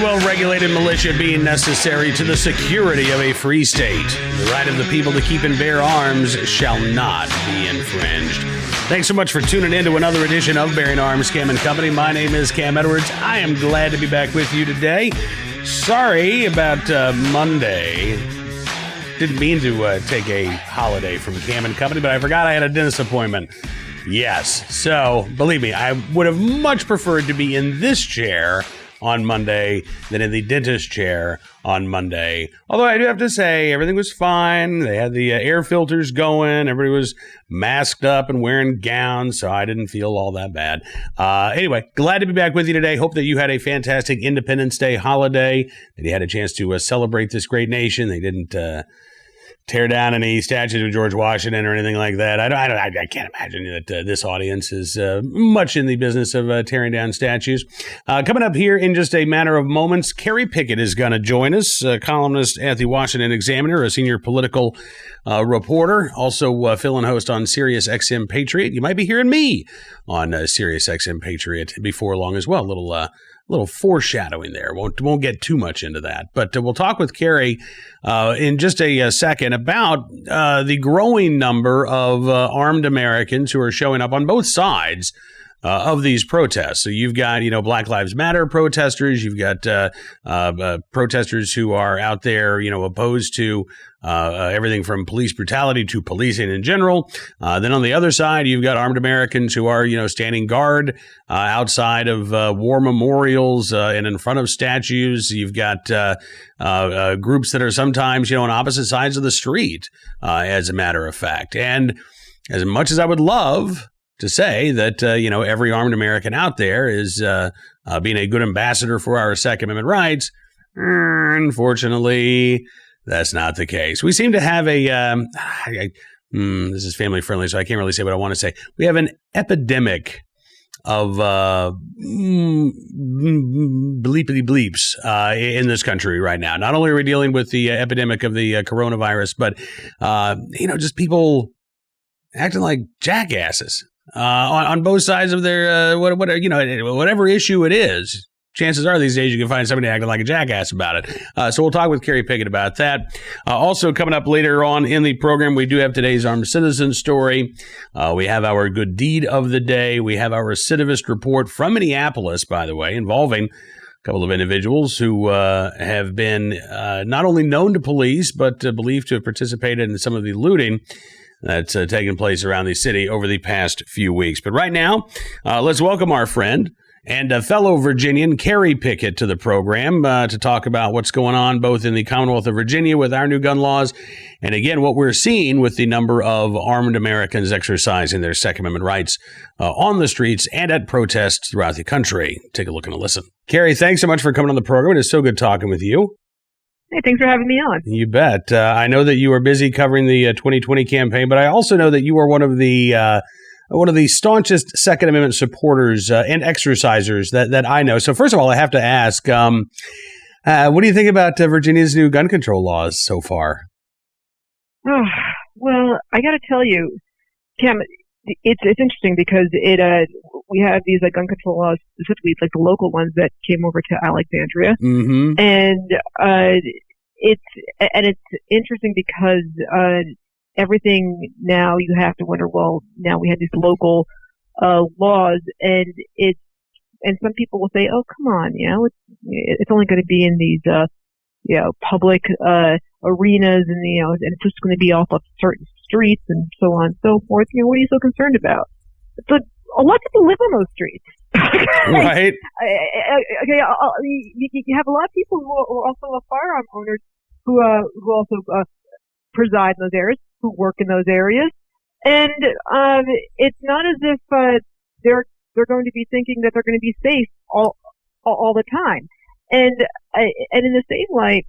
well-regulated militia being necessary to the security of a free state. The right of the people to keep and bear arms shall not be infringed. Thanks so much for tuning in to another edition of Bearing Arms, Cam and Company. My name is Cam Edwards. I am glad to be back with you today. Sorry about Monday. Didn't mean to take a holiday from Cam and Company, but I forgot I had a dentist appointment. Yes. So, believe me, I would have much preferred to be in this chair on Monday than in the dentist chair on Monday. Although I do have to say, everything was fine. They had the air filters going. Everybody was masked up and wearing gowns, so I didn't feel all that bad. Anyway, glad to be back with you today. Hope that you had a fantastic Independence Day holiday, that you had a chance to celebrate this great nation. They didn't tear down any statues of George Washington or anything like that. I can't imagine that this audience is much in the business of tearing down statues. Coming up here in just a matter of moments, Kerry Picket is going to join us, a columnist at the Washington Examiner, a senior political reporter, also fill-in host on Sirius XM Patriot. You might be hearing me on Sirius XM Patriot before long as well. A little foreshadowing there. Won't get too much into that, but we'll talk with Kerry in just a second about the growing number of armed Americans who are showing up on both sides of these protests. So you've got, Black Lives Matter protesters. You've got protesters who are out there, opposed to everything from police brutality to policing in general. Then on the other side, you've got armed Americans who are, standing guard outside of war memorials and in front of statues. You've got groups that are sometimes, on opposite sides of the street, as a matter of fact. And as much as I would love to say that, every armed American out there is being a good ambassador for our Second Amendment rights, unfortunately, that's not the case. We seem to have this is family friendly, so I can't really say what I want to say. We have an epidemic of bleepity bleeps in this country right now. Not only are we dealing with the epidemic of the coronavirus, but, just people acting like jackasses on both sides of their, whatever issue it is. Chances are these days you can find somebody acting like a jackass about it. So we'll talk with Kerry Picket about that. Also coming up later on in the program, we do have today's Armed Citizen story. We have our good deed of the day. We have our recidivist report from Minneapolis, by the way, involving a couple of individuals who have been not only known to police, but believed to have participated in some of the looting that's taken place around the city over the past few weeks. But right now, let's welcome our friend and a fellow Virginian, Kerry Picket, to the program to talk about what's going on both in the Commonwealth of Virginia with our new gun laws, and again, what we're seeing with the number of armed Americans exercising their Second Amendment rights on the streets and at protests throughout the country. Take a look and a listen. Kerry, thanks so much for coming on the program. It is so good talking with you. Hey, thanks for having me on. You bet. I know that you are busy covering the 2020 campaign, but I also know that you are one of the staunchest Second Amendment supporters and exercisers that I know. So first of all, I have to ask, what do you think about Virginia's new gun control laws so far? Oh, well, I got to tell you, Cam, it's interesting because we have these gun control laws, specifically like the local ones that came over to Alexandria, and it's interesting because everything now you have to wonder, well, now we have these local laws, and some people will say, oh, come on, it's only going to be in these public arenas, and and it's just going to be off of certain streets and so on and so forth. What are you so concerned about? But a lot of people live on those streets. Right. Okay. You have a lot of people who are also firearm owners who also preside in those areas, who work in those areas, and it's not as if they're going to be thinking that they're going to be safe all the time. And in the same light,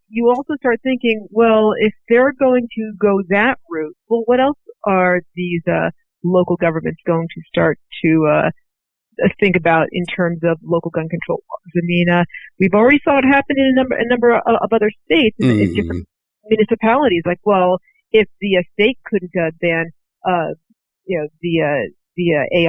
you also start thinking, well, if they're going to go that route, well, what else are these local governments going to start to think about in terms of local gun control laws? I mean, we've already saw it happen in a number of other states in different municipalities. Like, well, if the state couldn't ban, the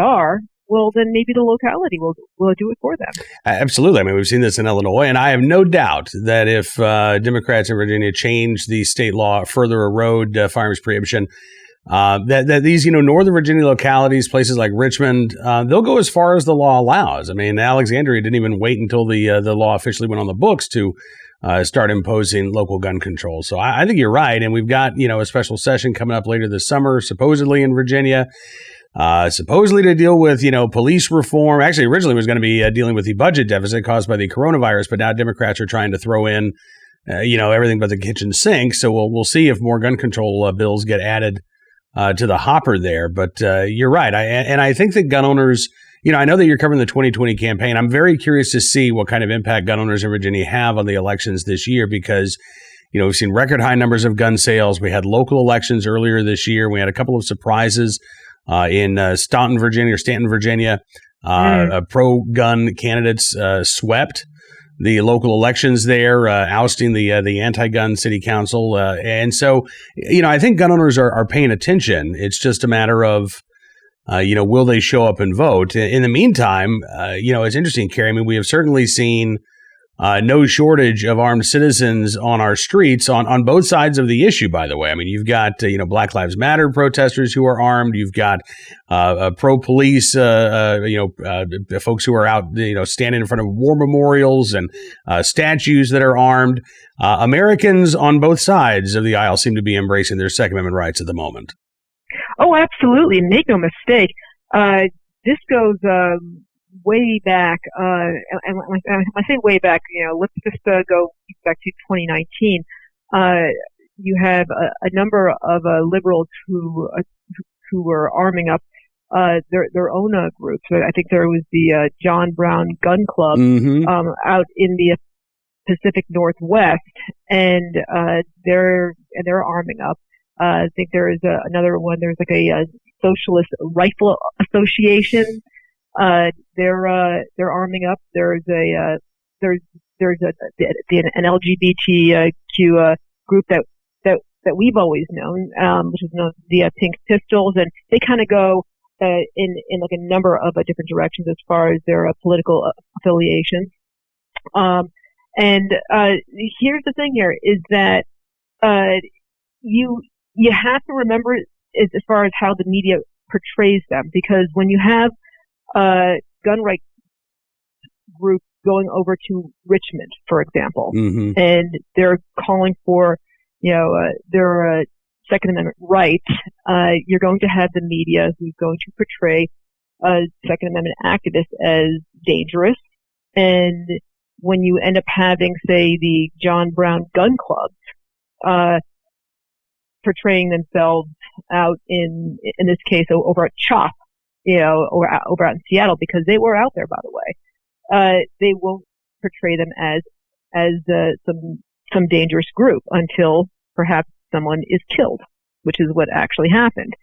AR, well, then maybe the locality will do it for them. Absolutely. I mean, we've seen this in Illinois, and I have no doubt that if Democrats in Virginia change the state law, further erode firearms prohibition, that these, Northern Virginia localities, places like Richmond, they'll go as far as the law allows. I mean, Alexandria didn't even wait until the law officially went on the books to start imposing local gun control. So I think you're right. And we've got, a special session coming up later this summer, supposedly in Virginia, supposedly to deal with, police reform. Actually, originally it was going to be dealing with the budget deficit caused by the coronavirus, but now Democrats are trying to throw in, everything but the kitchen sink. So we'll see if more gun control bills get added to the hopper there. But you're right. I think that gun owners, I know that you're covering the 2020 campaign. I'm very curious to see what kind of impact gun owners in Virginia have on the elections this year because, we've seen record high numbers of gun sales. We had local elections earlier this year. We had a couple of surprises in Stanton, Virginia. Pro-gun candidates swept the local elections there, ousting the anti-gun city council. And so, I think gun owners are paying attention. It's just a matter of, will they show up and vote? In the meantime, it's interesting, Kerry. I mean, we have certainly seen no shortage of armed citizens on our streets on both sides of the issue, by the way. I mean, you've got, Black Lives Matter protesters who are armed. You've got pro-police, folks who are out, standing in front of war memorials and statues that are armed. Americans on both sides of the aisle seem to be embracing their Second Amendment rights at the moment. Oh, absolutely. Make no mistake. This goes way back, and when I say way back, let's just go back to 2019. You have a number of liberals who were arming up their own groups. I think there was the John Brown Gun Club out in the Pacific Northwest, and they're arming up. I think there is another one. There's like a Socialist Rifle Association. They're arming up. There's an LGBTQ group that we've always known, which is known as the Pink Pistols, and they kind of go in like a number of different directions as far as their political affiliations. And here's the thing: here is that you have to remember as far as how the media portrays them, because when you have gun rights group going over to Richmond, for example, and they're calling for, their Second Amendment rights, you're going to have the media who's going to portray Second Amendment activists as dangerous. And when you end up having, say, the John Brown Gun Clubs portraying themselves out in this case over at CHOP, or over out in Seattle, because they were out there, by the way. They won't portray them as some dangerous group until perhaps someone is killed, which is what actually happened.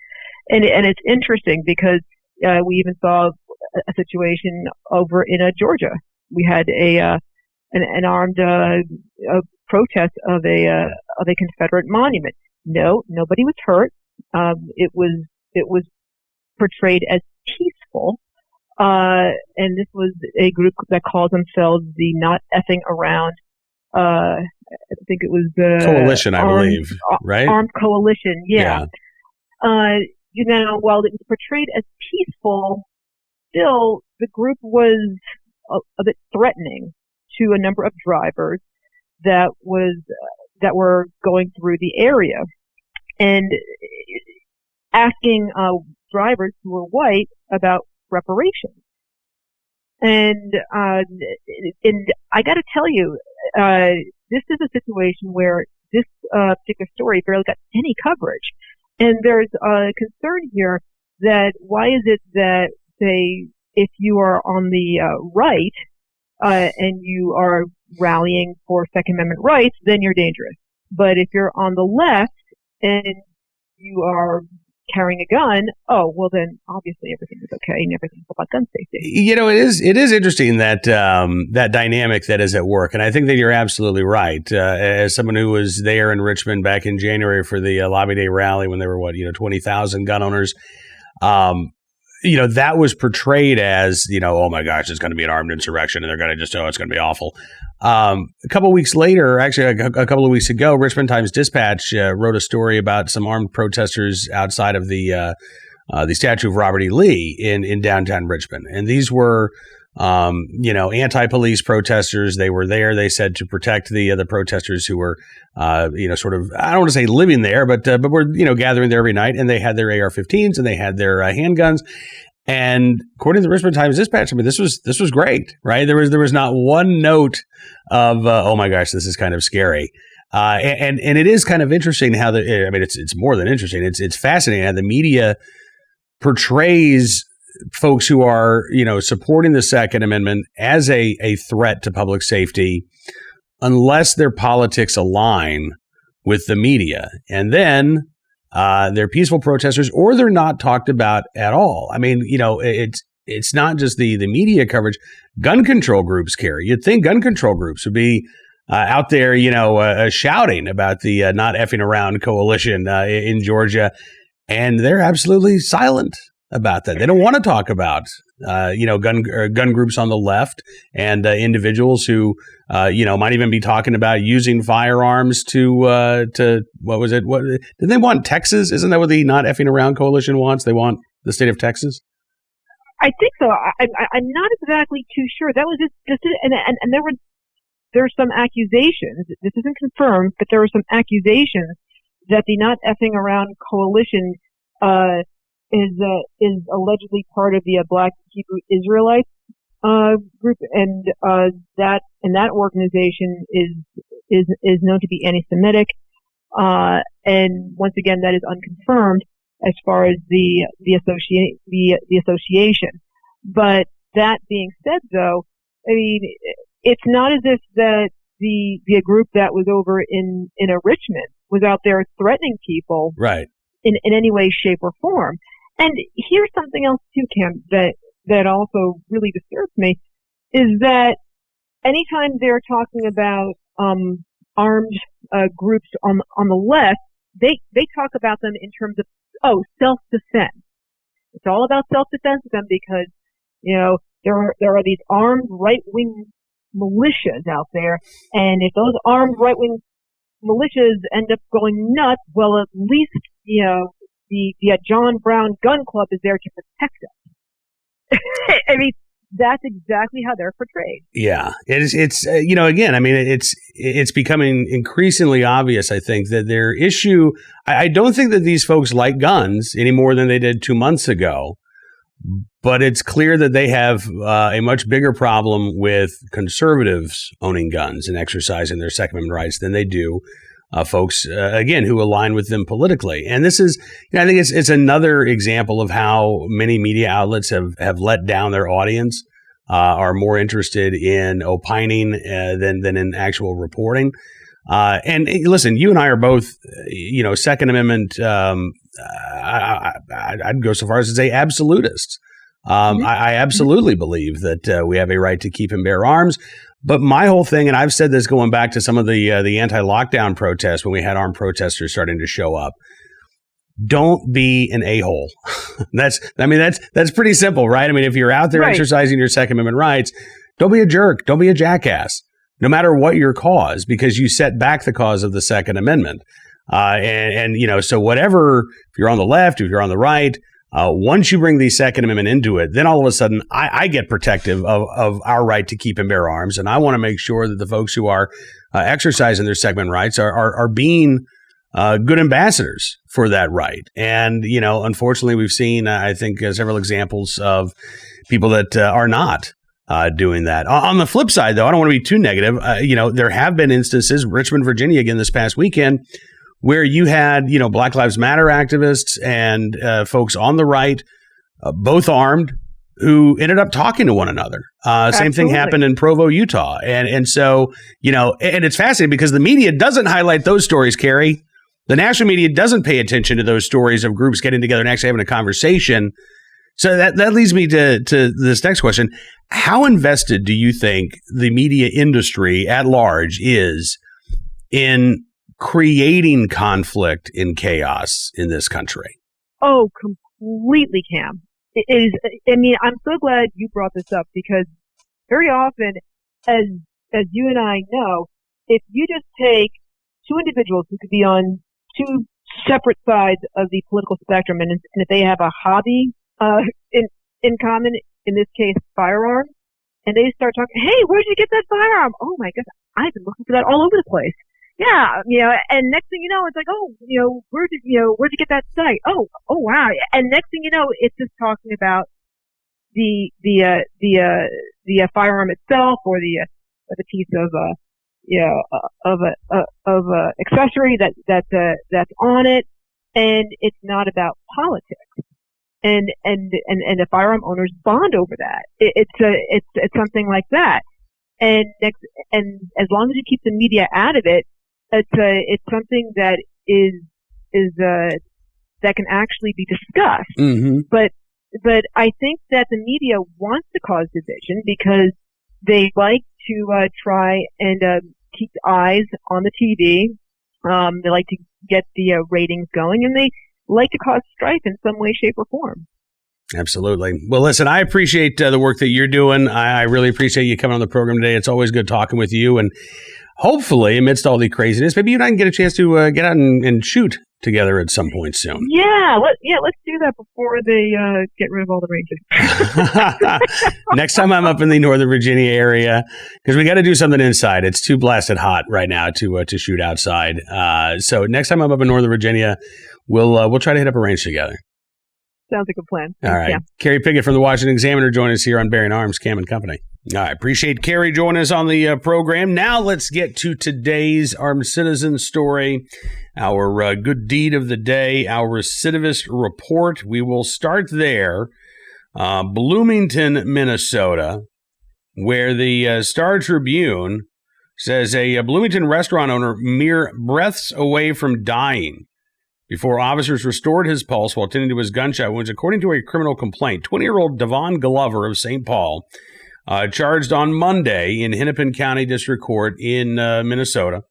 And it's interesting because we even saw a situation over in Georgia. We had an armed protest of a Confederate monument. No, nobody was hurt. It was portrayed as peaceful, and this was a group that called themselves the Not Effing Around. I think it was coalition, I believe, right? Armed coalition, yeah. While it was portrayed as peaceful, still the group was a bit threatening to a number of drivers that were going through the area, and asking drivers who were white about reparations. And I got to tell you, this is a situation where this particular story barely got any coverage. And there's a concern here that why is it that, say, if you are on the right and you are rallying for Second Amendment rights, then you're dangerous. But if you're on the left and you are carrying a gun, oh, well, then obviously everything is okay and everything's about gun safety. It is interesting that that dynamic that is at work. And I think that you're absolutely right. As someone who was there in Richmond back in January for the Lobby Day rally when there were, 20,000 gun owners, that was portrayed as, oh my gosh, it's going to be an armed insurrection and they're going to it's going to be awful. A couple of weeks later, actually a couple of weeks ago, Richmond Times-Dispatch wrote a story about some armed protesters outside of the statue of Robert E. Lee in downtown Richmond. And these were, anti-police protesters. They were there, they said, to protect the protesters who were, sort of, I don't want to say living there, but were, gathering there every night. And they had their AR-15s and they had their handguns. And according to the Richmond Times-Dispatch, I mean, this was great, right? There was not one note of, oh my gosh, this is kind of scary. And it is kind of interesting how it's more than interesting. It's fascinating how the media portrays folks who are, supporting the Second Amendment as a threat to public safety, unless their politics align with the media. And then they're peaceful protesters, or they're not talked about at all. I mean, it's not just the media coverage. Gun control groups, Kerry. You'd think gun control groups would be out there, shouting about the not effing around coalition in Georgia. And they're absolutely silent about that. They don't want to talk about, gun groups on the left and individuals who, might even be talking about using firearms to what was it? What did they want? Texas? Isn't that what the Not Effing Around Coalition wants? They want the state of Texas? I think so. I'm not exactly too sure. That was just and there were some accusations. This isn't confirmed, but there were some accusations that the Not Effing Around Coalition is allegedly part of the Black Hebrew Israelites group, and that organization is known to be anti-Semitic, and once again that is unconfirmed as far as the association. But that being said, though, I mean, it's not as if that the group that was over in Richmond was out there threatening people, right, in any way, shape, or form. And here's something else too, Cam, that also really disturbs me, is that anytime they're talking about armed groups on the left, they talk about them in terms of self-defense. It's all about self-defense with them because there are these armed right-wing militias out there, and if those armed right-wing militias end up going nuts, well, at least the John Brown Gun Club is there to protect us. I mean, that's exactly how they're portrayed. Yeah, it's again, I mean, it's becoming increasingly obvious, I think, that their issue. I don't think that these folks like guns any more than they did 2 months ago. But it's clear that they have a much bigger problem with conservatives owning guns and exercising their Second Amendment rights than they do folks, again, who align with them politically. And this is, I think it's another example of how many media outlets have let down their audience, are more interested in opining than in actual reporting. And listen, you and I are both, Second Amendment, I'd go so far as to say absolutists. I absolutely believe that we have a right to keep and bear arms. But my whole thing, and I've said this going back to some of the anti-lockdown protests when we had armed protesters starting to show up, don't be an a-hole. That's pretty simple, right? I mean, if you're out there exercising your Second Amendment rights, don't be a jerk. Don't be a jackass, no matter what your cause, because you set back the cause of the Second Amendment. So whatever, if you're on the left, if you're on the right, once you bring the Second Amendment into it, then all of a sudden I get protective of our right to keep and bear arms. And I want to make sure that the folks who are exercising their Second Amendment rights are being good ambassadors for that right. And, unfortunately, we've seen, I think, several examples of people that are not doing that. On the flip side, though, I don't want to be too negative. There have been instances, Richmond, Virginia, again, this past weekend, where you had, Black Lives Matter activists and folks on the right, both armed, who ended up talking to one another. Same thing happened in Provo, Utah. And so, and it's fascinating because the media doesn't highlight those stories, Kerry. The national media doesn't pay attention to those stories of groups getting together and actually having a conversation. So that leads me to this next question. How invested do you think the media industry at large is in creating conflict and chaos in this country? Oh, completely, Cam. it is. I mean, I'm so glad you brought this up because very often, as you and I know, if you just take two individuals who could be on two separate sides of the political spectrum, and if they have a hobby in common, in this case, firearms, and they start talking, hey, where'd you get that firearm? Oh my goodness, I've been looking for that all over the place. Yeah, and next thing you know, it's like, oh, where'd you get that sight? Oh, wow. And next thing you know, it's just talking about the firearm itself or the piece of accessory that's on it, and it's not about politics. And the firearm owners bond over that. It's something like that. And as long as you keep the media out of it, it's something that is that can actually be discussed. Mm-hmm. But I think that the media wants to cause division because they like to try and keep eyes on the TV. They like to get the ratings going, and they like to cause strife in some way, shape, or form. Absolutely. Well, listen, I appreciate the work that you're doing. I really appreciate you coming on the program today. It's always good talking with you. And hopefully, amidst all the craziness, maybe you and I can get a chance to get out and shoot together at some point soon. Yeah, let's do that before they get rid of all the ranges. Next time I'm up in the Northern Virginia area, because we got to do something inside. It's too blasted hot right now to shoot outside. So next time I'm up in Northern Virginia, we'll try to hit up a range together. Sounds like a plan. All right. Yeah. Kerry Picket from the Washington Examiner joining us here on Bearing Arms, Cam and Company. All right. Appreciate Kerry joining us on the program. Now let's get to today's armed citizen story, our good deed of the day, our recidivist report. We will start there. Bloomington, Minnesota, where the Star Tribune says a Bloomington restaurant owner mere breaths away from dying before officers restored his pulse while tending to his gunshot wounds, according to a criminal complaint. 20-year-old Devon Glover of St. Paul, charged on Monday in Hennepin County District Court in Minnesota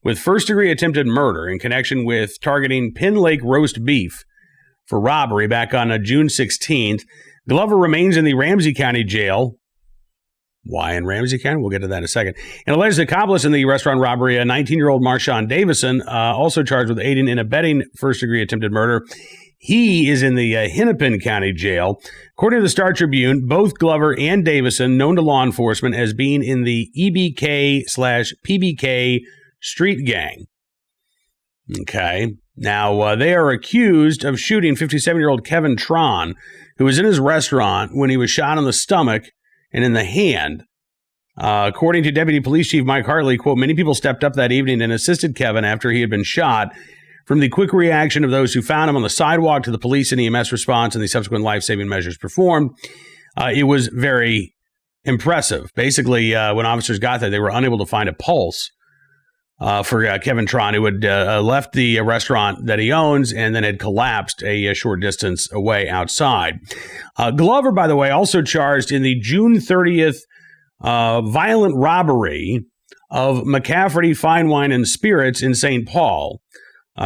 with first-degree attempted murder in connection with targeting Pin Lake roast beef for robbery back on June 16th. Glover remains in the Ramsey County Jail. Why in Ramsey County? We'll get to that in a second. An alleged accomplice in the restaurant robbery, a 19-year-old Marshawn Davison, also charged with aiding and abetting first-degree attempted murder. He is in the Hennepin County Jail. According to the Star Tribune, both Glover and Davison, known to law enforcement as being in the EBK/PBK street gang. Okay. Now, they are accused of shooting 57-year-old Kevin Tron, who was in his restaurant when he was shot in the stomach and in the hand. According to Deputy Police Chief Mike Hartley, quote, many people stepped up that evening and assisted Kevin after he had been shot. From the quick reaction of those who found him on the sidewalk to the police and EMS response and the subsequent life-saving measures performed, it was very impressive. Basically, when officers got there, they were unable to find a pulse for Kevin Tron, who had left the restaurant that he owns and then had collapsed a short distance away outside. Glover, by the way, also charged in the June 30th violent robbery of McCafferty Fine Wine and Spirits in St. Paul.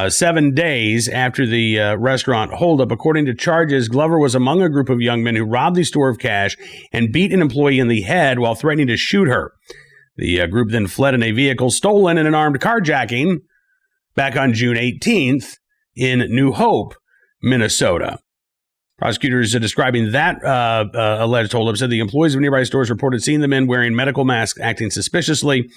7 days after the restaurant holdup. According to charges, Glover was among a group of young men who robbed the store of cash and beat an employee in the head while threatening to shoot her. The group then fled in a vehicle stolen in an armed carjacking back on June 18th in New Hope, Minnesota. Prosecutors describing that alleged holdup said the employees of nearby stores reported seeing the men wearing medical masks acting suspiciously.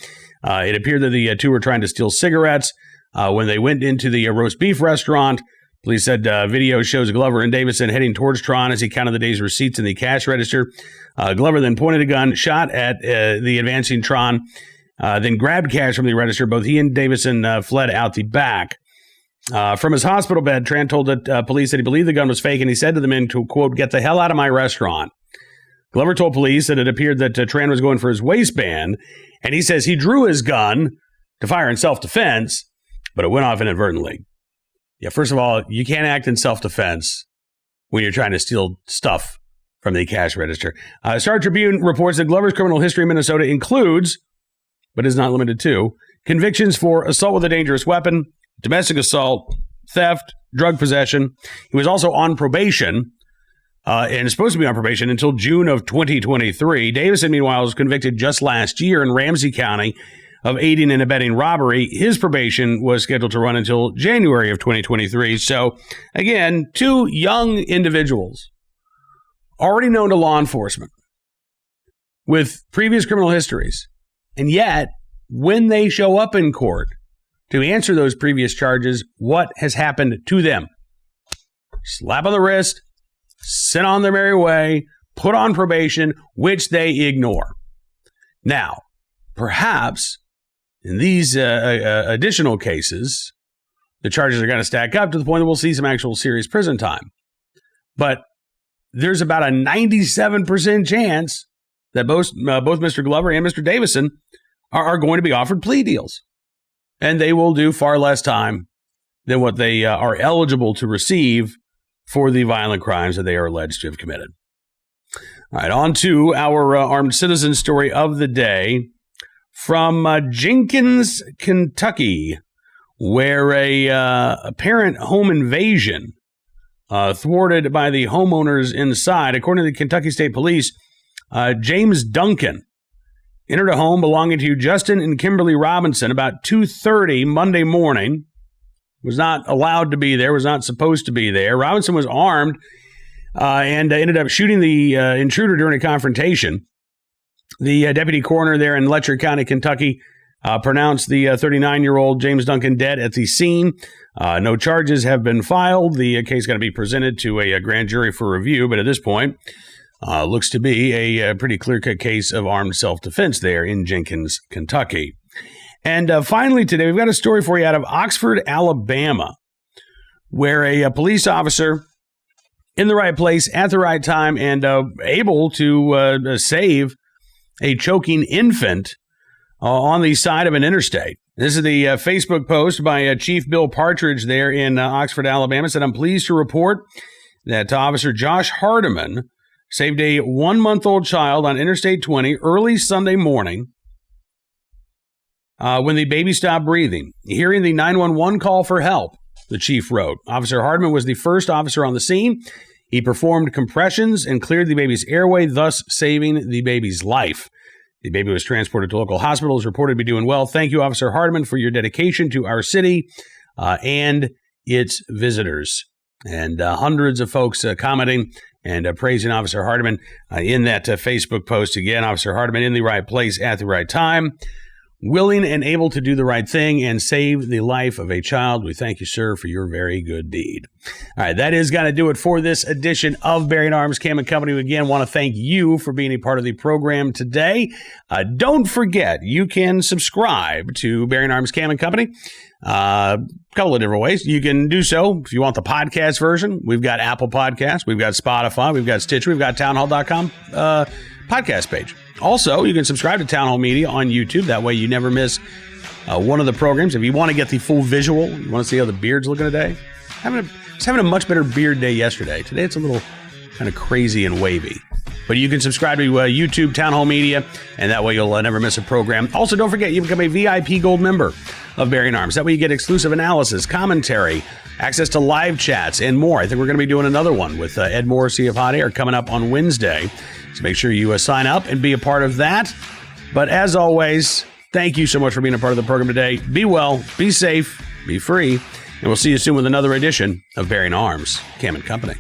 It appeared that the two were trying to steal cigarettes. When they went into the roast beef restaurant, police said video shows Glover and Davison heading towards Tron as he counted the day's receipts in the cash register. Glover then pointed a gun, shot at the advancing Tron, then grabbed cash from the register. Both he and Davison fled out the back. From his hospital bed, Tran told police that he believed the gun was fake, and he said to the men to, quote, get the hell out of my restaurant. Glover told police that it appeared that Tran was going for his waistband, and he says he drew his gun to fire in self-defense, but it went off inadvertently. Yeah, first of all, you can't act in self-defense when you're trying to steal stuff from the cash register. Star Tribune reports that Glover's criminal history in Minnesota includes, but is not limited to, convictions for assault with a dangerous weapon, domestic assault, theft, drug possession. He was also on probation and is supposed to be on probation until June of 2023. Davison, meanwhile, was convicted just last year in Ramsey County of aiding and abetting robbery. His probation was scheduled to run until January of 2023. So, again, two young individuals already known to law enforcement with previous criminal histories. And yet, when they show up in court to answer those previous charges, what has happened to them? Slap on the wrist, sent on their merry way, put on probation, which they ignore. Now, perhaps in these additional cases, the charges are going to stack up to the point that we'll see some actual serious prison time. But there's about a 97% chance that both Mr. Glover and Mr. Davison are going to be offered plea deals. And they will do far less time than what they are eligible to receive for the violent crimes that they are alleged to have committed. All right, on to our armed citizen story of the day from Jenkins, Kentucky, where a apparent home invasion thwarted by the homeowners inside. According to the Kentucky State Police, James Duncan entered a home belonging to Justin and Kimberly Robinson about 2:30 Monday morning. Was not allowed to be there, was not supposed to be there. Robinson was armed and ended up shooting the intruder during a confrontation. The deputy coroner there in Letcher County, Kentucky, pronounced the 39-year-old James Duncan dead at the scene. No charges have been filed. The case is going to be presented to a grand jury for review, but at this point, looks to be a pretty clear-cut case of armed self-defense there in Jenkins, Kentucky. And finally today, we've got a story for you out of Oxford, Alabama, where a police officer in the right place at the right time and able to save a choking infant on the side of an interstate. This is the Facebook post by Chief Bill Partridge there in Oxford, Alabama. Said, I'm pleased to report that Officer Josh Hardiman saved a 1-month-old child on Interstate 20 early Sunday morning when the baby stopped breathing. Hearing the 911 call for help, the chief wrote. Officer Hardiman was the first officer on the scene. He performed compressions and cleared the baby's airway, thus saving the baby's life. The baby was transported to local hospitals, reported to be doing well. Thank you, Officer Hardiman, for your dedication to our city and its visitors. And hundreds of folks commenting and praising Officer Hardiman in that Facebook post. Again, Officer Hardiman in the right place at the right time, willing and able to do the right thing and save the life of a child. We thank you, sir, for your very good deed. All right, that is going to do it for this edition of Bearing Arms Cam and Company. We again want to thank you for being a part of the program today. Don't forget, you can subscribe to Bearing Arms Cam and Company. A couple of different ways. You can do so if you want the podcast version. We've got Apple Podcasts, we've got Spotify, we've got Stitcher, we've got townhall.com podcast page. Also, you can subscribe to Town Hall Media on YouTube. That way you never miss one of the programs. If you want to get the full visual, you want to see how the beard's looking today, I was having a much better beard day yesterday. Today it's a little kind of crazy and wavy. But you can subscribe to YouTube, Town Hall Media, and that way you'll never miss a program. Also, don't forget, you become a VIP Gold member of Bearing Arms. That way you get exclusive analysis, commentary, access to live chats, and more. I think we're going to be doing another one with Ed Morrissey of Hot Air coming up on Wednesday. So make sure you sign up and be a part of that. But as always, thank you so much for being a part of the program today. Be well, be safe, be free, and we'll see you soon with another edition of Bearing Arms, Cam and Company.